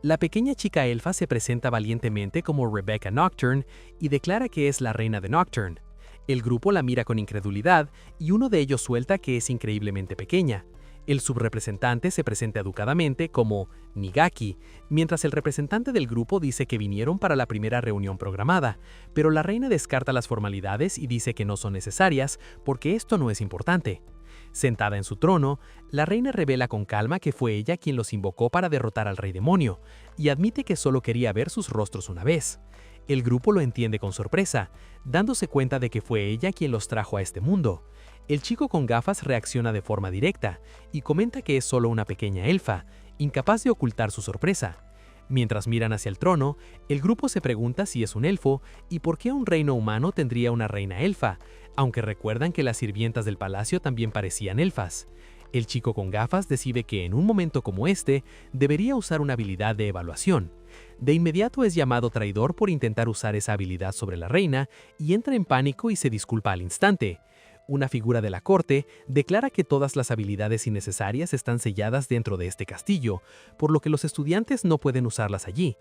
La pequeña chica elfa se presenta valientemente como Rebecca Nocturne y declara que es la reina de Nocturne. El grupo la mira con incredulidad y uno de ellos suelta que es increíblemente pequeña. El subrepresentante se presenta educadamente como Nigaki, mientras el representante del grupo dice que vinieron para la primera reunión programada, pero la reina descarta las formalidades y dice que no son necesarias porque esto no es importante. Sentada en su trono, la reina revela con calma que fue ella quien los invocó para derrotar al rey demonio, y admite que solo quería ver sus rostros una vez. El grupo lo entiende con sorpresa, dándose cuenta de que fue ella quien los trajo a este mundo. El chico con gafas reacciona de forma directa y comenta que es solo una pequeña elfa, incapaz de ocultar su sorpresa. Mientras miran hacia el trono, el grupo se pregunta si es un elfo y por qué un reino humano tendría una reina elfa, aunque recuerdan que las sirvientas del palacio también parecían elfas. El chico con gafas decide que en un momento como este debería usar una habilidad de evaluación. De inmediato es llamado traidor por intentar usar esa habilidad sobre la reina y entra en pánico y se disculpa al instante. Una figura de la corte declara que todas las habilidades innecesarias están selladas dentro de este castillo, por lo que los estudiantes no pueden usarlas allí.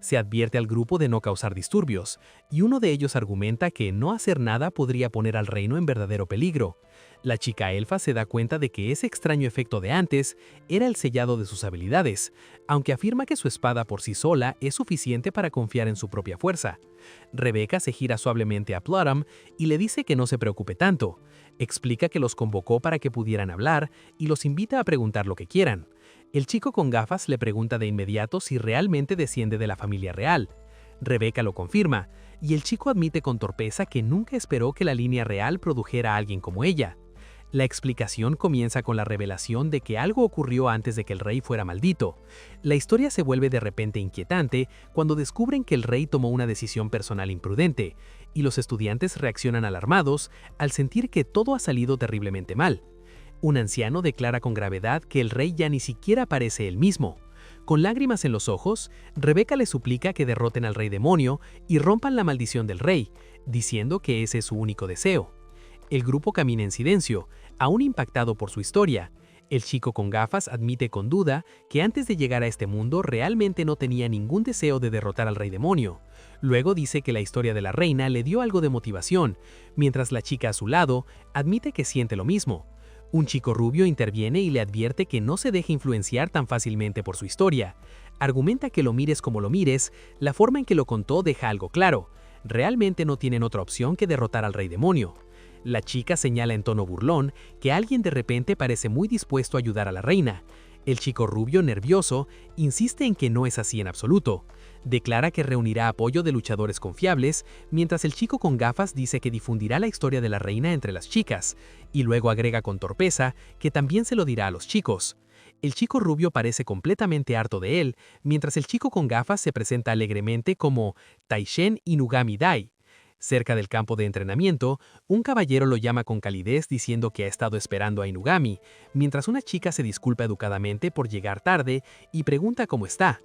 Se advierte al grupo de no causar disturbios, y uno de ellos argumenta que no hacer nada podría poner al reino en verdadero peligro. La chica elfa se da cuenta de que ese extraño efecto de antes era el sellado de sus habilidades, aunque afirma que su espada por sí sola es suficiente para confiar en su propia fuerza. Rebecca se gira suavemente a Plutum y le dice que no se preocupe tanto. Explica que los convocó para que pudieran hablar y los invita a preguntar lo que quieran. El chico con gafas le pregunta de inmediato si realmente desciende de la familia real. Rebecca lo confirma, y el chico admite con torpeza que nunca esperó que la línea real produjera a alguien como ella. La explicación comienza con la revelación de que algo ocurrió antes de que el rey fuera maldito. La historia se vuelve de repente inquietante cuando descubren que el rey tomó una decisión personal imprudente, y los estudiantes reaccionan alarmados al sentir que todo ha salido terriblemente mal. Un anciano declara con gravedad que el rey ya ni siquiera parece él mismo. Con lágrimas en los ojos, Rebecca le suplica que derroten al rey demonio y rompan la maldición del rey, diciendo que ese es su único deseo. El grupo camina en silencio, aún impactado por su historia. El chico con gafas admite con duda que antes de llegar a este mundo realmente no tenía ningún deseo de derrotar al rey demonio. Luego dice que la historia de la reina le dio algo de motivación, mientras la chica a su lado admite que siente lo mismo. Un chico rubio interviene y le advierte que no se deje influenciar tan fácilmente por su historia. Argumenta que lo mires como lo mires, la forma en que lo contó deja algo claro. Realmente no tienen otra opción que derrotar al rey demonio. La chica señala en tono burlón que alguien de repente parece muy dispuesto a ayudar a la reina. El chico rubio, nervioso, insiste en que no es así en absoluto. Declara que reunirá apoyo de luchadores confiables, mientras el chico con gafas dice que difundirá la historia de la reina entre las chicas, y luego agrega con torpeza que también se lo dirá a los chicos. El chico rubio parece completamente harto de él, mientras el chico con gafas se presenta alegremente como Taishen Inugami Dai. Cerca del campo de entrenamiento, un caballero lo llama con calidez diciendo que ha estado esperando a Inugami, mientras una chica se disculpa educadamente por llegar tarde y pregunta cómo está.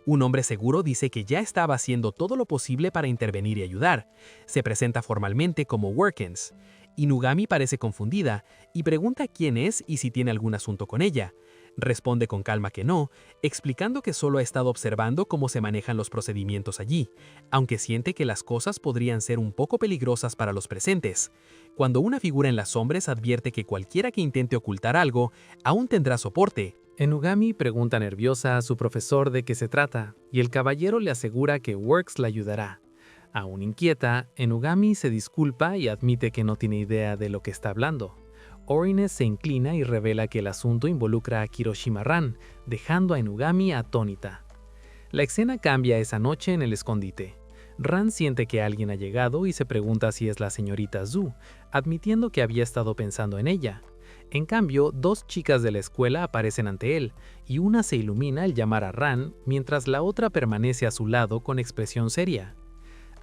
Un hombre seguro dice que ya estaba haciendo todo lo posible para intervenir y ayudar. Se presenta formalmente como Workens. Inugami parece confundida y pregunta quién es y si tiene algún asunto con ella. Responde con calma que no, explicando que solo ha estado observando cómo se manejan los procedimientos allí, aunque siente que las cosas podrían ser un poco peligrosas para los presentes. Cuando una figura en las sombras advierte que cualquiera que intente ocultar algo aún tendrá soporte. Inugami pregunta nerviosa a su profesor de qué se trata, y el caballero le asegura que Works la ayudará. Aún inquieta, Inugami se disculpa y admite que no tiene idea de lo que está hablando. Orines se inclina y revela que el asunto involucra a Kiroshima-ran, dejando a Inugami atónita. La escena cambia esa noche en el escondite. Ran siente que alguien ha llegado y se pregunta si es la señorita Zhu, admitiendo que había estado pensando en ella. En cambio, dos chicas de la escuela aparecen ante él, y una se ilumina al llamar a Ran, mientras la otra permanece a su lado con expresión seria.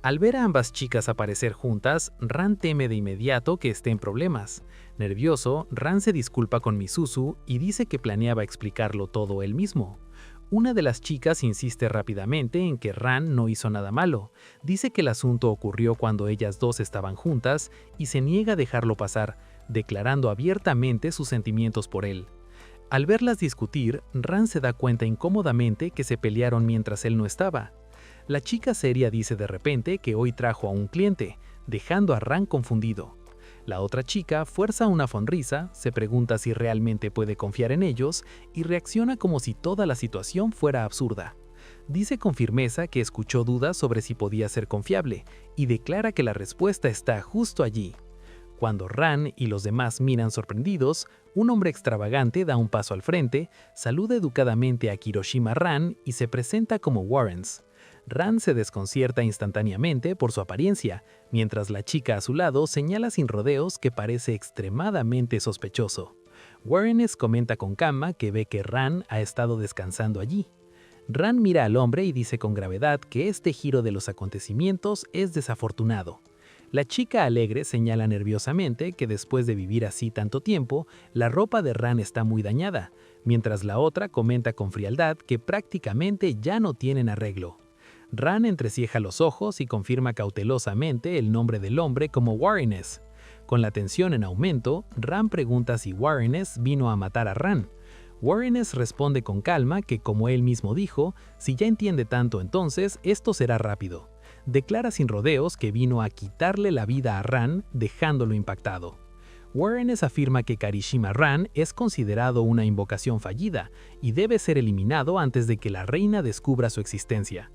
Al ver a ambas chicas aparecer juntas, Ran teme de inmediato que esté en problemas. Nervioso, Ran se disculpa con Misuzu y dice que planeaba explicarlo todo él mismo. Una de las chicas insiste rápidamente en que Ran no hizo nada malo. Dice que el asunto ocurrió cuando ellas dos estaban juntas y se niega a dejarlo pasar, declarando abiertamente sus sentimientos por él. Al verlas discutir, Ran se da cuenta incómodamente que se pelearon mientras él no estaba. La chica seria dice de repente que hoy trajo a un cliente, dejando a Ran confundido. La otra chica fuerza una sonrisa, se pregunta si realmente puede confiar en ellos y reacciona como si toda la situación fuera absurda. Dice con firmeza que escuchó dudas sobre si podía ser confiable y declara que la respuesta está justo allí. Cuando Ran y los demás miran sorprendidos, un hombre extravagante da un paso al frente, saluda educadamente a Kiroshima Ran y se presenta como Warrens. Ran se desconcierta instantáneamente por su apariencia, mientras la chica a su lado señala sin rodeos que parece extremadamente sospechoso. Warrens comenta con calma que ve que Ran ha estado descansando allí. Ran mira al hombre y dice con gravedad que este giro de los acontecimientos es desafortunado. La chica alegre señala nerviosamente que después de vivir así tanto tiempo, la ropa de Ran está muy dañada, mientras la otra comenta con frialdad que prácticamente ya no tienen arreglo. Ran entrecierra los ojos y confirma cautelosamente el nombre del hombre como Warrens. Con la tensión en aumento, Ran pregunta si Warrens vino a matar a Ran. Warrens responde con calma que, como él mismo dijo, si ya entiende tanto entonces, esto será rápido. Declara sin rodeos que vino a quitarle la vida a Ran, dejándolo impactado. Warrens afirma que Kirishima Ran es considerado una invocación fallida y debe ser eliminado antes de que la reina descubra su existencia.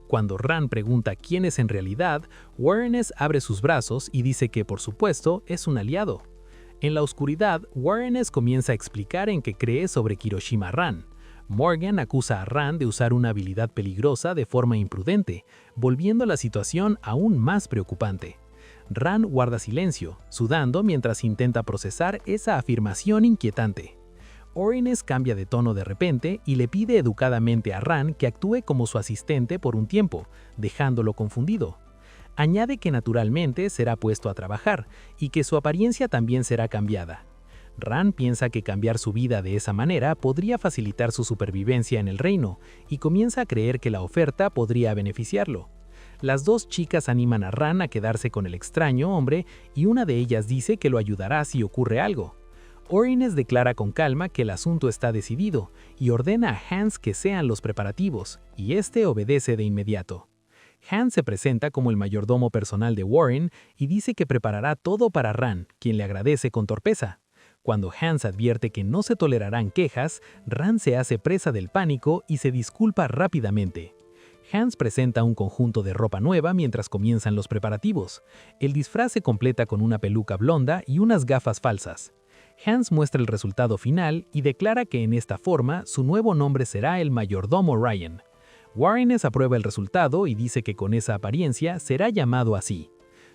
Cuando Ran pregunta quién es en realidad, Warrens abre sus brazos y dice que, por supuesto, es un aliado. En la oscuridad, Warrens comienza a explicar en qué cree sobre Kiroshima Ran. Morgan acusa a Ran de usar una habilidad peligrosa de forma imprudente, volviendo la situación aún más preocupante. Ran guarda silencio, sudando mientras intenta procesar esa afirmación inquietante. Warrens cambia de tono de repente y le pide educadamente a Ran que actúe como su asistente por un tiempo, dejándolo confundido. Añade que naturalmente será puesto a trabajar y que su apariencia también será cambiada. Ran piensa que cambiar su vida de esa manera podría facilitar su supervivencia en el reino y comienza a creer que la oferta podría beneficiarlo. Las dos chicas animan a Ran a quedarse con el extraño hombre y una de ellas dice que lo ayudará si ocurre algo. Warrens declara con calma que el asunto está decidido y ordena a Hans que sean los preparativos, y este obedece de inmediato. Hans se presenta como el mayordomo personal de Warren y dice que preparará todo para Ran, quien le agradece con torpeza. Cuando Hans advierte que no se tolerarán quejas, Ran se hace presa del pánico y se disculpa rápidamente. Hans presenta un conjunto de ropa nueva mientras comienzan los preparativos. El disfraz se completa con una peluca blonda y unas gafas falsas. Hans muestra el resultado final y declara que en esta forma su nuevo nombre será el mayordomo Ryan. Warrens aprueba el resultado y dice que con esa apariencia será llamado así.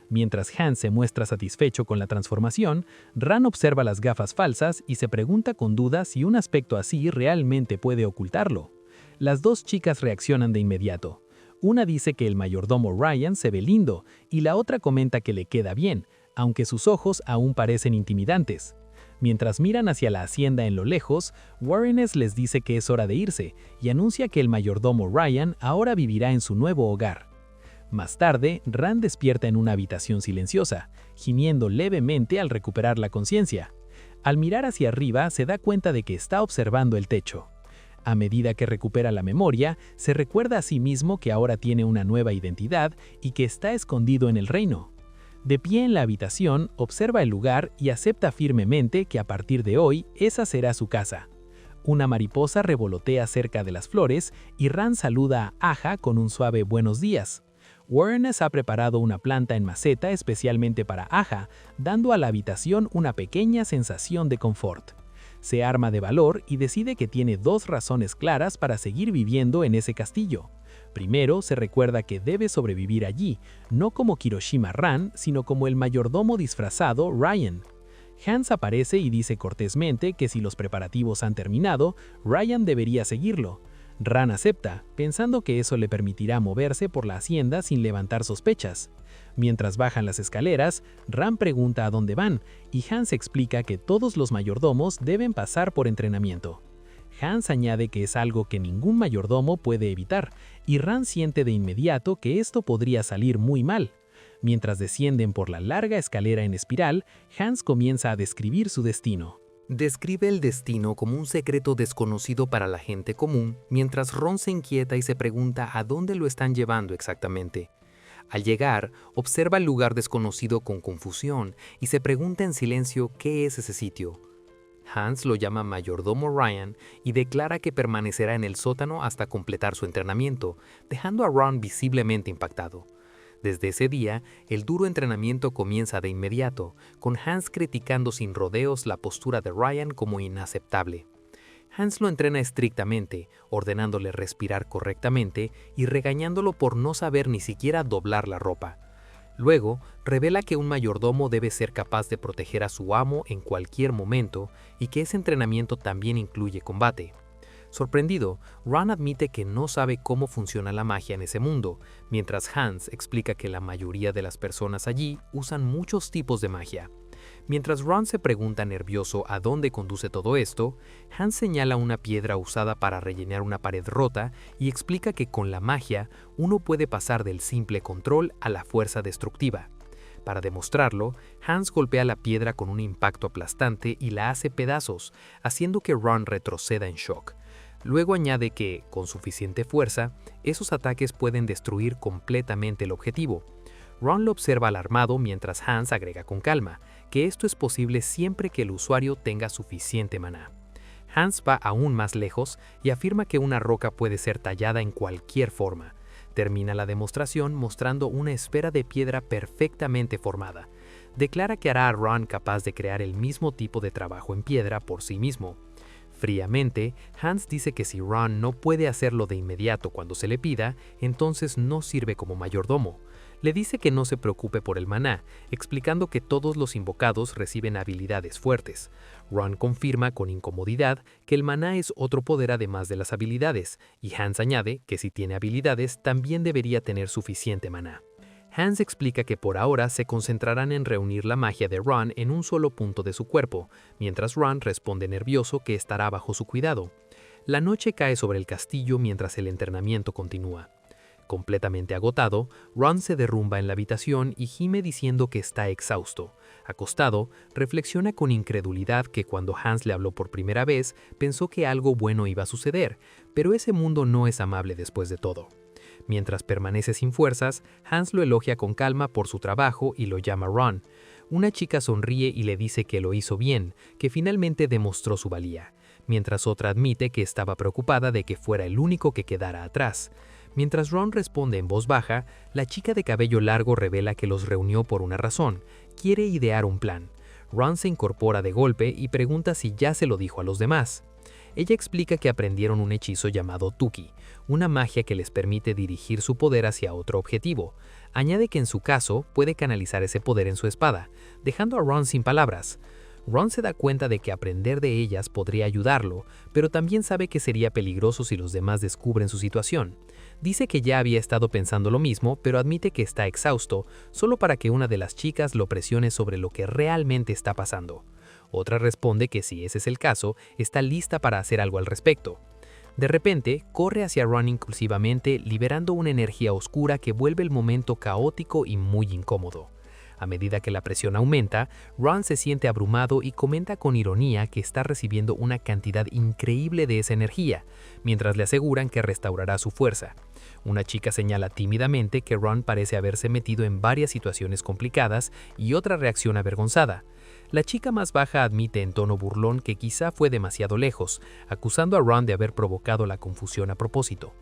Mientras Hans se muestra satisfecho con la transformación, Ran observa las gafas falsas y se pregunta con duda si un aspecto así realmente puede ocultarlo. Las dos chicas reaccionan de inmediato. Una dice que el mayordomo Ryan se ve lindo y la otra comenta que le queda bien, aunque sus ojos aún parecen intimidantes. Mientras miran hacia la hacienda en lo lejos, Warrens les dice que es hora de irse y anuncia que el mayordomo Ryan ahora vivirá en su nuevo hogar. Más tarde, Ran despierta en una habitación silenciosa, gimiendo levemente al recuperar la conciencia. Al mirar hacia arriba, se da cuenta de que está observando el techo. A medida que recupera la memoria, se recuerda a sí mismo que ahora tiene una nueva identidad y que está escondido en el reino. De pie en la habitación, observa el lugar y acepta firmemente que a partir de hoy esa será su casa. Una mariposa revolotea cerca de las flores y Ran saluda a Aja con un suave buenos días. Warrens ha preparado una planta en maceta especialmente para Aja, dando a la habitación una pequeña sensación de confort. Se arma de valor y decide que tiene dos razones claras para seguir viviendo en ese castillo. Primero se recuerda que debe sobrevivir allí, no como Kiroshima Ran, sino como el mayordomo disfrazado Ryan. Hans aparece y dice cortésmente que si los preparativos han terminado, Ryan debería seguirlo. Ran acepta, pensando que eso le permitirá moverse por la hacienda sin levantar sospechas. Mientras bajan las escaleras, Ran pregunta a dónde van, y Hans explica que todos los mayordomos deben pasar por entrenamiento. Hans añade que es algo que ningún mayordomo puede evitar, y Ran siente de inmediato que esto podría salir muy mal. Mientras descienden por la larga escalera en espiral, Hans comienza a describir su destino. Describe el destino como un secreto desconocido para la gente común, mientras Ron se inquieta y se pregunta a dónde lo están llevando exactamente. Al llegar, observa el lugar desconocido con confusión y se pregunta en silencio qué es ese sitio. Hans lo llama mayordomo Ryan y declara que permanecerá en el sótano hasta completar su entrenamiento, dejando a Ron visiblemente impactado. Desde ese día, el duro entrenamiento comienza de inmediato, con Hans criticando sin rodeos la postura de Ryan como inaceptable. Hans lo entrena estrictamente, ordenándole respirar correctamente y regañándolo por no saber ni siquiera doblar la ropa. Luego, revela que un mayordomo debe ser capaz de proteger a su amo en cualquier momento y que ese entrenamiento también incluye combate. Sorprendido, Ron admite que no sabe cómo funciona la magia en ese mundo, mientras Hans explica que la mayoría de las personas allí usan muchos tipos de magia. Mientras Ron se pregunta nervioso a dónde conduce todo esto, Hans señala una piedra usada para rellenar una pared rota y explica que con la magia uno puede pasar del simple control a la fuerza destructiva. Para demostrarlo, Hans golpea la piedra con un impacto aplastante y la hace pedazos, haciendo que Ron retroceda en shock. Luego añade que, con suficiente fuerza, esos ataques pueden destruir completamente el objetivo. Ron lo observa alarmado mientras Hans agrega con calma que esto es posible siempre que el usuario tenga suficiente maná. Hans va aún más lejos y afirma que una roca puede ser tallada en cualquier forma. Termina la demostración mostrando una esfera de piedra perfectamente formada. Declara que hará a Ron capaz de crear el mismo tipo de trabajo en piedra por sí mismo. Fríamente, Hans dice que si Ron no puede hacerlo de inmediato cuando se le pida, entonces no sirve como mayordomo. Le dice que no se preocupe por el maná, explicando que todos los invocados reciben habilidades fuertes. Ron confirma con incomodidad que el maná es otro poder además de las habilidades, y Hans añade que si tiene habilidades también debería tener suficiente maná. Hans explica que por ahora se concentrarán en reunir la magia de Ron en un solo punto de su cuerpo, mientras Ron responde nervioso que estará bajo su cuidado. La noche cae sobre el castillo mientras el entrenamiento continúa. Completamente agotado, Ron se derrumba en la habitación y gime diciendo que está exhausto. Acostado, reflexiona con incredulidad que cuando Hans le habló por primera vez, pensó que algo bueno iba a suceder, pero ese mundo no es amable después de todo. Mientras permanece sin fuerzas, Hans lo elogia con calma por su trabajo y lo llama Ron. Una chica sonríe y le dice que lo hizo bien, que finalmente demostró su valía, mientras otra admite que estaba preocupada de que fuera el único que quedara atrás. Mientras Ron responde en voz baja, la chica de cabello largo revela que los reunió por una razón, quiere idear un plan. Ron se incorpora de golpe y pregunta si ya se lo dijo a los demás. Ella explica que aprendieron un hechizo llamado Tuki, una magia que les permite dirigir su poder hacia otro objetivo. Añade que en su caso puede canalizar ese poder en su espada, dejando a Ron sin palabras. Ron se da cuenta de que aprender de ellas podría ayudarlo, pero también sabe que sería peligroso si los demás descubren su situación. Dice que ya había estado pensando lo mismo, pero admite que está exhausto, solo para que una de las chicas lo presione sobre lo que realmente está pasando. Otra responde que si ese es el caso, está lista para hacer algo al respecto. De repente, corre hacia Ron impulsivamente, liberando una energía oscura que vuelve el momento caótico y muy incómodo. A medida que la presión aumenta, Ron se siente abrumado y comenta con ironía que está recibiendo una cantidad increíble de esa energía, mientras le aseguran que restaurará su fuerza. Una chica señala tímidamente que Ron parece haberse metido en varias situaciones complicadas y otra reacciona avergonzada. La chica más baja admite en tono burlón que quizá fue demasiado lejos, acusando a Ron de haber provocado la confusión a propósito.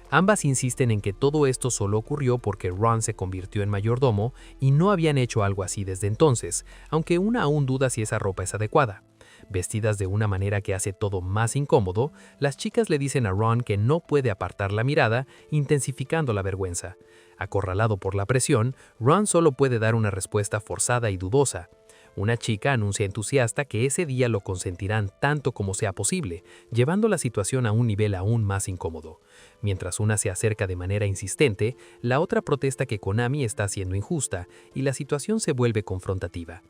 Ambas insisten en que todo esto solo ocurrió porque Ron se convirtió en mayordomo y no habían hecho algo así desde entonces, aunque una aún duda si esa ropa es adecuada. Vestidas de una manera que hace todo más incómodo, las chicas le dicen a Ron que no puede apartar la mirada, intensificando la vergüenza. Acorralado por la presión, Ron solo puede dar una respuesta forzada y dudosa. Una chica anuncia entusiasta que ese día lo consentirán tanto como sea posible, llevando la situación a un nivel aún más incómodo. Mientras una se acerca de manera insistente, la otra protesta que Konami está siendo injusta y la situación se vuelve confrontativa.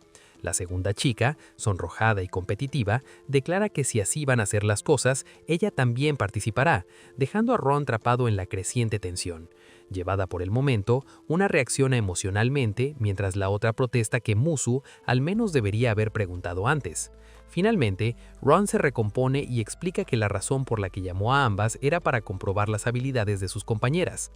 La segunda chica, sonrojada y competitiva, declara que si así van a ser las cosas, ella también participará, dejando a Ron atrapado en la creciente tensión. Llevada por el momento, una reacciona emocionalmente, mientras la otra protesta que Musu al menos debería haber preguntado antes. Finalmente, Ron se recompone y explica que la razón por la que llamó a ambas era para comprobar las habilidades de sus compañeras.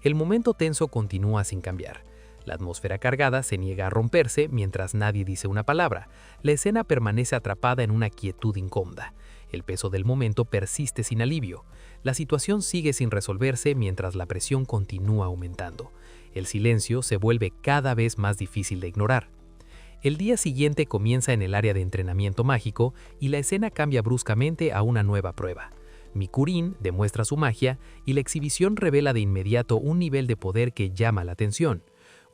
El momento tenso continúa sin cambiar. La atmósfera cargada se niega a romperse mientras nadie dice una palabra. La escena permanece atrapada en una quietud incómoda. El peso del momento persiste sin alivio. La situación sigue sin resolverse mientras la presión continúa aumentando. El silencio se vuelve cada vez más difícil de ignorar. El día siguiente comienza en el área de entrenamiento mágico y la escena cambia bruscamente a una nueva prueba. Mikurin demuestra su magia y la exhibición revela de inmediato un nivel de poder que llama la atención.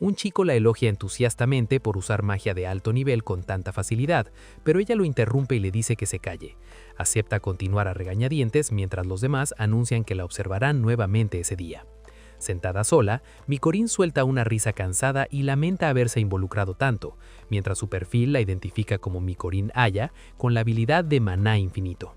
Un chico la elogia entusiastamente por usar magia de alto nivel con tanta facilidad, pero ella lo interrumpe y le dice que se calle. Acepta continuar a regañadientes mientras los demás anuncian que la observarán nuevamente ese día. Sentada sola, Mikurin suelta una risa cansada y lamenta haberse involucrado tanto, mientras su perfil la identifica como Mikurin Aya con la habilidad de maná infinito.